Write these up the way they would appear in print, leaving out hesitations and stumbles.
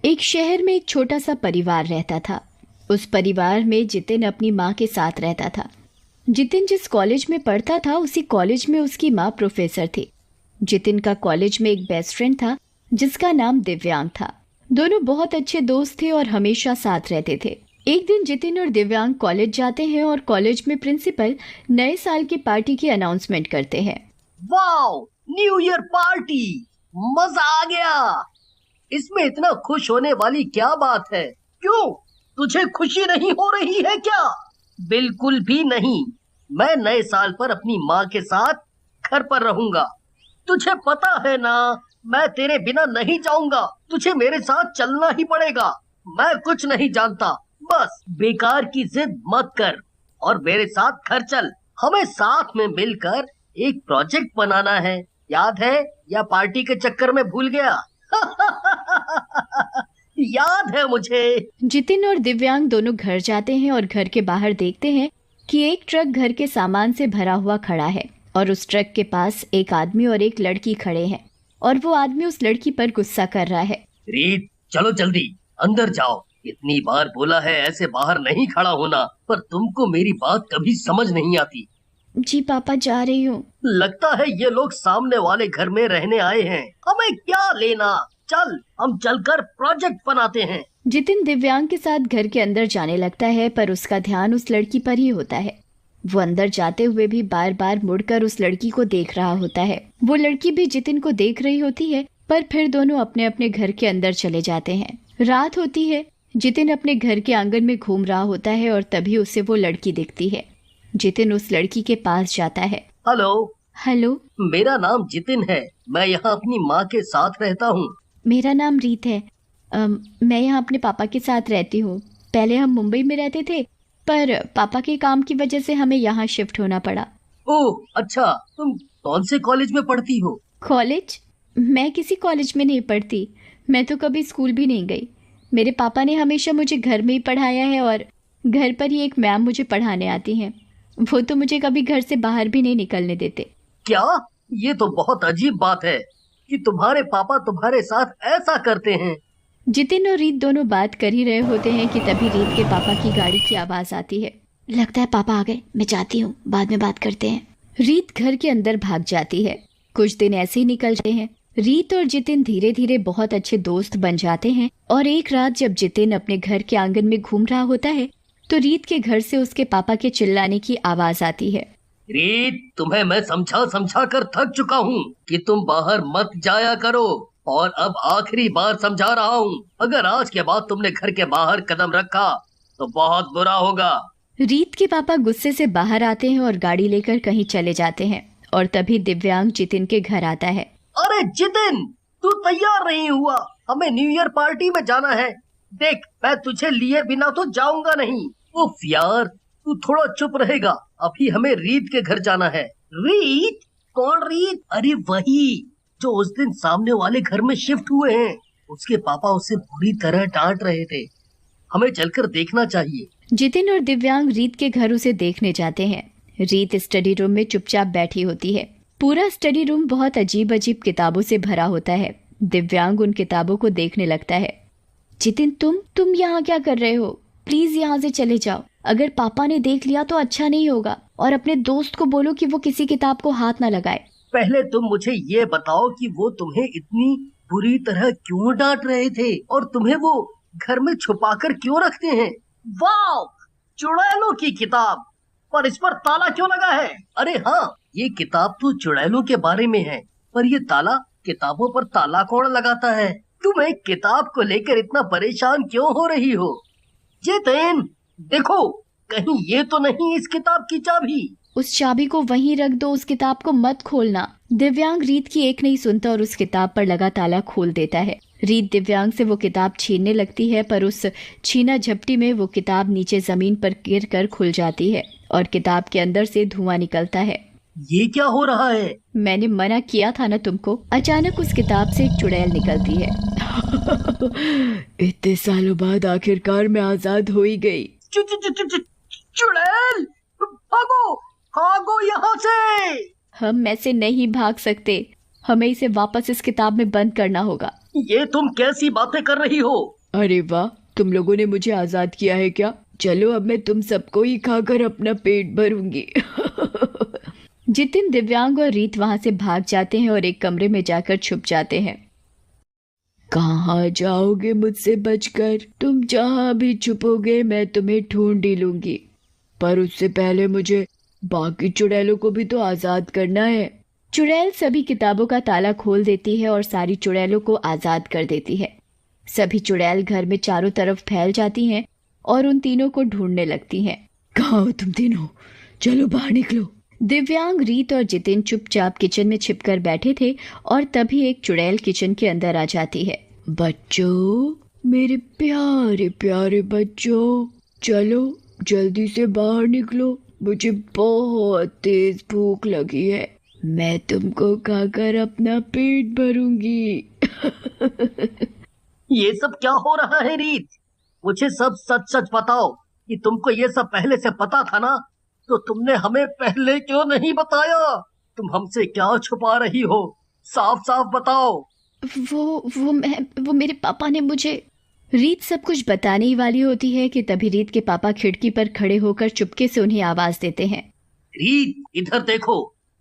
एक शहर में एक छोटा सा परिवार रहता था। उस परिवार में जितिन अपनी माँ के साथ रहता था। जितिन जिस कॉलेज में पढ़ता था उसी कॉलेज में उसकी माँ प्रोफेसर थी। जितिन का कॉलेज में एक बेस्ट फ्रेंड था जिसका नाम दिव्यांग था। दोनों बहुत अच्छे दोस्त थे और हमेशा साथ रहते थे। एक दिन जितिन और दिव्यांग कॉलेज जाते हैं और कॉलेज में प्रिंसिपल नए साल की पार्टी की अनाउंसमेंट करते हैं। वाओ, न्यू ईयर पार्टी, मजा आ गया। इसमें इतना खुश होने वाली क्या बात है? क्यों, तुझे खुशी नहीं हो रही है क्या? बिल्कुल भी नहीं। मैं नए साल पर अपनी माँ के साथ घर पर रहूंगा। तुझे पता है ना, मैं तेरे बिना नहीं जाऊंगा। तुझे मेरे साथ चलना ही पड़ेगा। मैं कुछ नहीं जानता, बस बेकार की जिद मत कर और मेरे साथ घर चल। हमें साथ में मिलकर एक प्रोजेक्ट बनाना है, याद है या पार्टी के चक्कर में भूल गया? याद है मुझे। जितिन और दिव्यांग दोनों घर जाते हैं और घर के बाहर देखते हैं कि एक ट्रक घर के सामान से भरा हुआ खड़ा है और उस ट्रक के पास एक आदमी और एक लड़की खड़े हैं और वो आदमी उस लड़की पर गुस्सा कर रहा है। रीत, चलो जल्दी अंदर जाओ। इतनी बार बोला है ऐसे बाहर नहीं खड़ा होना, पर तुमको मेरी बात कभी समझ नहीं आती। जी पापा, जा रही हूँ। लगता है ये लोग सामने वाले घर में रहने आए हैं। हमें क्या लेना, चल हम चलकर प्रोजेक्ट बनाते हैं। जितिन दिव्यांग के साथ घर के अंदर जाने लगता है पर उसका ध्यान उस लड़की पर ही होता है। वो अंदर जाते हुए भी बार बार मुड़कर उस लड़की को देख रहा होता है। वो लड़की भी जितिन को देख रही होती है, पर फिर दोनों अपने अपने घर के अंदर चले जाते हैं। रात होती है। जितिन अपने घर के आंगन में घूम रहा होता है और तभी उसे वो लड़की दिखती है। जितिन उस लड़की के पास जाता है। हेलो। हेलो। मेरा नाम जितिन है। मैं यहाँ अपनी माँ के साथ रहता हूँ। मेरा नाम रीत है। मैं यहाँ अपने पापा के साथ रहती हूँ। पहले हम मुंबई में रहते थे, पर पापा के काम की वजह से हमें यहाँ शिफ्ट होना पड़ा। ओह अच्छा, तुम कौन से कॉलेज में पढ़ती हो? कॉलेज? मैं किसी कॉलेज में नहीं पढ़ती। मैं तो कभी स्कूल भी नहीं गई। मेरे पापा ने हमेशा मुझे घर में ही पढ़ाया है और घर पर ही एक मैम मुझे पढ़ाने आती हैं। वो तो मुझे कभी घर से बाहर भी नहीं निकलने देते। क्या? ये तो बहुत अजीब बात है कि तुम्हारे पापा तुम्हारे साथ ऐसा करते हैं। जितिन और रीत दोनों बात कर ही रहे होते हैं कि तभी रीत के पापा की गाड़ी की आवाज आती है। लगता है पापा आ गए, मैं जाती हूँ, बाद में बात करते हैं। रीत घर के अंदर भाग जाती है। कुछ दिन ऐसे ही निकल जाते हैं। रीत और जितिन धीरे धीरे बहुत अच्छे दोस्त बन जाते हैं और एक रात जब जितिन अपने घर के आंगन में घूम रहा होता है तो रीत के घर से उसके पापा के चिल्लाने की आवाज आती है। रीत, तुम्हें मैं समझा समझा कर थक चुका हूँ कि तुम बाहर मत जाया करो, और अब आखिरी बार समझा रहा हूँ, अगर आज के बाद तुमने घर के बाहर कदम रखा तो बहुत बुरा होगा। रीत के पापा गुस्से से बाहर आते हैं और गाड़ी लेकर कहीं चले जाते हैं और तभी दिव्यांग जितिन के घर आता है। अरे जितिन, तू तैयार नहीं हुआ? हमें न्यू ईयर पार्टी में जाना है। देख, मैं तुझे लिए बिना तो जाऊंगा नहीं। उफ यार, तू थोड़ा चुप रहेगा। अभी हमें रीत के घर जाना है। रीत? कौन रीत? अरे वही जो उस दिन सामने वाले घर में शिफ्ट हुए हैं। उसके पापा उसे बुरी तरह डांट रहे थे। हमें चलकर देखना चाहिए। जितिन और दिव्यांग रीत के घर उसे देखने जाते हैं। रीत स्टडी रूम में चुपचाप बैठी होती है। पूरा स्टडी रूम बहुत अजीब अजीब किताबों से भरा होता है। दिव्यांग उन किताबों को देखने लगता है। जितिन, तुम यहाँ क्या कर रहे हो? प्लीज यहाँ से चले जाओ। अगर पापा ने देख लिया तो अच्छा नहीं होगा, और अपने दोस्त को बोलो कि वो किसी किताब को हाथ ना लगाए। पहले तुम मुझे ये बताओ कि वो तुम्हें इतनी बुरी तरह क्यों डांट रहे थे और तुम्हें वो घर में छुपाकर क्यों रखते हैं? वाह, चुड़ैलों की किताब, पर इस पर ताला क्यों लगा है? अरे हाँ, ये किताब तो चुड़ैलों के बारे में है, पर ये ताला, किताबों पर ताला कौन लगाता है? तुम एक किताब को लेकर इतना परेशान क्यों हो रही हो? जितिन, देखो, कहीं ये तो नहीं इस किताब की चाबी? उस चाबी को वहीं रख दो, उस किताब को मत खोलना। दिव्यांग रीत की एक नहीं सुनता और उस किताब पर लगा ताला खोल देता है। रीत दिव्यांग से वो किताब छीनने लगती है, पर उस छीना झपटी में वो किताब नीचे जमीन पर गिर कर खुल जाती है और किताब के अंदर से धुआं निकलता है। ये क्या हो रहा है? मैंने मना किया था ना तुमको। अचानक उस किताब से एक चुड़ैल निकलती है। इतने सालों बाद आखिरकार मैं आजाद हो ही गई। चुड़ैल, भागो भागो यहाँ से। हम ऐसे नहीं भाग सकते। हमें इसे वापस इस किताब में बंद करना होगा। ये तुम कैसी बातें कर रही हो? अरे वाह, तुम लोगों ने मुझे आजाद किया है क्या? चलो अब मैं तुम सबको ही खाकर अपना पेट भरूंगी। जितिन, दिव्यांग और रीत वहां से भाग जाते हैं और एक कमरे में जाकर छुप जाते हैं। कहाँ जाओगे मुझसे बचकर? तुम जहाँ भी छुपोगे मैं तुम्हें ढूंढ ही लूंगी, पर उससे पहले मुझे बाकी चुड़ैलों को भी तो आजाद करना है। चुड़ैल सभी किताबों का ताला खोल देती है और सारी चुड़ैलों को आजाद कर देती है। सभी चुड़ैल घर में चारों तरफ फैल जाती हैं और उन तीनों को ढूंढने लगती हैं। कहाँ हो तुम तीनों? चलो बाहर निकलो। दिव्यांग, रीत और जितिन चुपचाप किचन में छिपकर बैठे थे और तभी एक चुड़ैल किचन के अंदर आ जाती है। बच्चों, मेरे प्यारे प्यारे बच्चों, चलो जल्दी से बाहर निकलो, मुझे बहुत तेज भूख लगी है, मैं तुमको खाकर अपना पेट भरूंगी। ये सब क्या हो रहा है रीत? मुझे सब सच सच बताओ कि तुमको ये सब पहले से पता था ना? तो तुमने हमें पहले क्यों नहीं बताया? तुम हमसे क्या छुपा रही हो? साफ साफ बताओ। वो मेरे पापा ने मुझे। रीत सब कुछ बताने ही वाली होती है कि तभी रीत के पापा खिड़की पर खड़े होकर चुपके से उन्हें आवाज देते हैं। रीत, इधर देखो।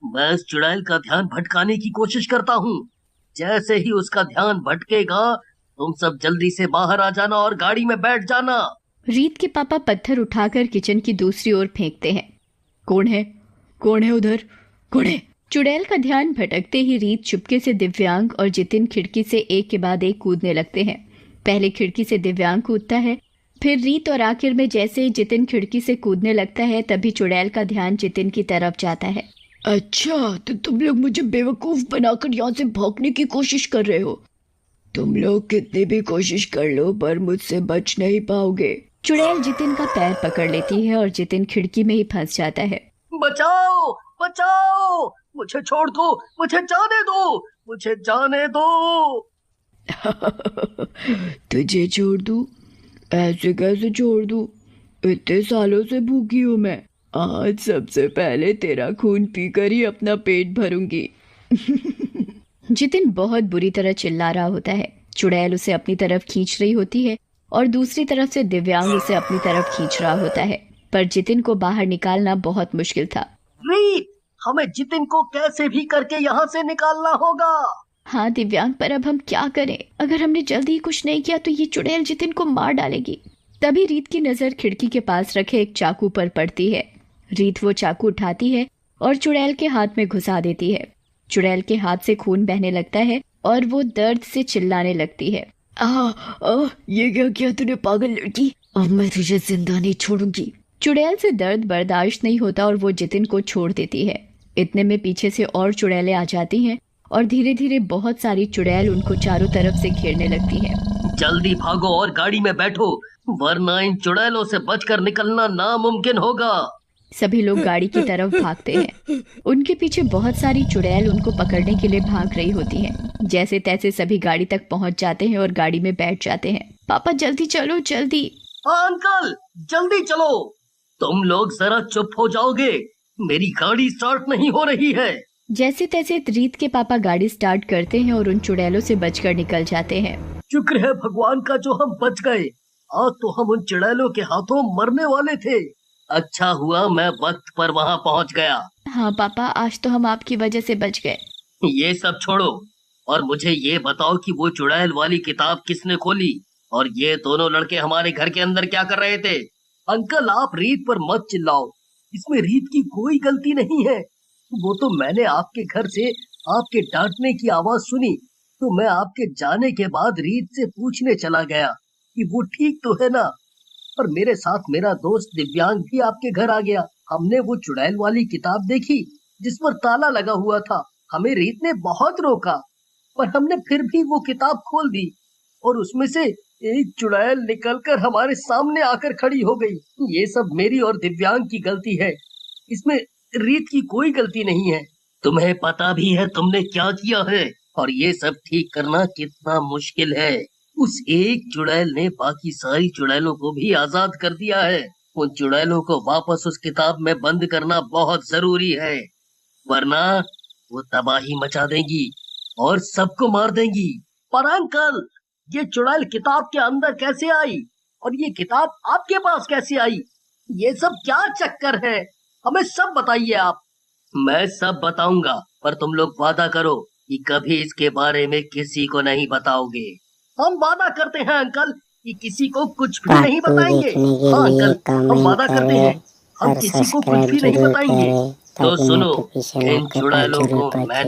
मैं इस चुड़ैल का ध्यान भटकाने की कोशिश करता हूँ। जैसे ही उसका ध्यान भटकेगा, तुम सब जल्दी से बाहर आ जाना और गाड़ी में बैठ जाना। रीत के पापा पत्थर उठाकर किचन की दूसरी ओर फेंकते हैं। कौन है? कौन है उधर? कौन है? चुड़ैल का ध्यान भटकते ही रीत चुपके से दिव्यांग और जितिन खिड़की से एक के बाद एक कूदने लगते हैं। पहले खिड़की से दिव्यांग कूदता है, फिर रीत, और आखिर में जैसे ही जितिन खिड़की से कूदने लगता है तभी चुड़ैल का ध्यान जितिन की तरफ जाता है। अच्छा, तो तुम लोग मुझे बेवकूफ बनाकर यहाँ से भागने की कोशिश कर रहे हो? तुम लोग कितनी भी कोशिश कर लो पर मुझसे बच नहीं पाओगे। चुड़ैल जितिन का पैर पकड़ लेती है और जितिन खिड़की में ही फंस जाता है। बचाओ, बचाओ, मुझे छोड़ दो, मुझे जाने दो, मुझे जाने दो। तुझे छोड़ दूं? ऐसे कैसे छोड़ दूं? इतने सालों से भूखी हूं मैं। आज सबसे पहले तेरा खून पीकर ही अपना पेट भरूंगी। जितिन बहुत बुरी तरह चिल्ला रहा होता है। चुड़ैल उसे अपनी तरफ खींच रही होती है और दूसरी तरफ से दिव्यांग उसे अपनी तरफ खींच रहा होता है, पर जितिन को बाहर निकालना बहुत मुश्किल था। रीत, हमें जितिन को कैसे भी करके यहाँ से निकालना होगा। हाँ दिव्यांग, पर अब हम क्या करें? अगर हमने जल्दी ही कुछ नहीं किया तो ये चुड़ैल जितिन को मार डालेगी। तभी रीत की नजर खिड़की के पास रखे एक चाकू पर पड़ती है। रीत वो चाकू उठाती है और चुड़ैल के हाथ में घुसा देती है। चुड़ैल के हाथ से खून बहने लगता है और वो दर्द से चिल्लाने लगती है। ये क्या किया तूने पागल लड़की? अब मैं तुझे जिंदा नहीं छोड़ूंगी। चुड़ैल से दर्द बर्दाश्त नहीं होता और वो जितिन को छोड़ देती है। इतने में पीछे से और चुड़ैलें आ जाती हैं और धीरे धीरे बहुत सारी चुड़ैल उनको चारों तरफ से घेरने लगती हैं। जल्दी भागो और गाड़ी में बैठो, वरना इन चुड़ैलों से बचकर निकलना नामुमकिन होगा। सभी लोग गाड़ी की तरफ भागते हैं। उनके पीछे बहुत सारी चुड़ैल उनको पकड़ने के लिए भाग रही होती हैं। जैसे तैसे सभी गाड़ी तक पहुंच जाते हैं और गाड़ी में बैठ जाते हैं। पापा जल्दी चलो, जल्दी। हाँ अंकल, जल्दी चलो। तुम लोग जरा चुप हो जाओगे? मेरी गाड़ी स्टार्ट नहीं हो रही है। जैसे तैसे रीत के पापा गाड़ी स्टार्ट करते हैं और उन चुड़ैलों से बचकर निकल जाते हैं। शुक्र है भगवान का जो हम बच गए। आज तो हम उन चुड़ैलों के हाथों मरने वाले थे। अच्छा हुआ मैं वक्त पर वहाँ पहुँच गया। हाँ पापा, आज तो हम आपकी वजह से बच गए। ये सब छोड़ो और मुझे ये बताओ कि वो चुड़ैल वाली किताब किसने खोली और ये दोनों लड़के हमारे घर के अंदर क्या कर रहे थे? अंकल, आप रीत पर मत चिल्लाओ, इसमें रीत की कोई गलती नहीं है। वो तो मैंने आपके घर से आपके डांटने की आवाज सुनी, तो मैं आपके जाने के बाद रीत से पूछने चला गया कि वो ठीक तो है ना। और मेरे साथ मेरा दोस्त दिव्यांग भी आपके घर आ गया। हमने वो चुड़ैल वाली किताब देखी जिस पर ताला लगा हुआ था। हमें रीत ने बहुत रोका, पर हमने फिर भी वो किताब खोल दी और उसमें से एक चुड़ैल निकलकर हमारे सामने आकर खड़ी हो गई। ये सब मेरी और दिव्यांग की गलती है, इसमें रीत की कोई गलती नहीं है। तुम्हें पता भी है तुमने क्या किया है और ये सब ठीक करना कितना मुश्किल है। उस एक चुड़ैल ने बाकी सारी चुड़ैलों को भी आजाद कर दिया है। उन चुड़ैलों को वापस उस किताब में बंद करना बहुत जरूरी है, वरना वो तबाही मचा देंगी और सबको मार देंगी। पर अंकल, ये चुड़ैल किताब के अंदर कैसे आई और ये किताब आपके पास कैसे आई? ये सब क्या चक्कर है? हमें सब बताइए आप। मैं सब बताऊंगा, पर तुम लोग वादा करो कि कभी इसके बारे में किसी को नहीं बताओगे। हम वादा करते हैं अंकल कि किसी को कुछ भी नहीं कार्टून बताएंगे। देखने के हाँ लिए अंकल, हम कमेंट वादा करते करें हैं हम और किसी को कुछ सब्सक्राइब भी नहीं जरूर बताएंगे। करें तो ताकि सुनो, नोटिफिकेशन इन आपके पास चुड़ैलों जरूर को पहुंचे। मैंने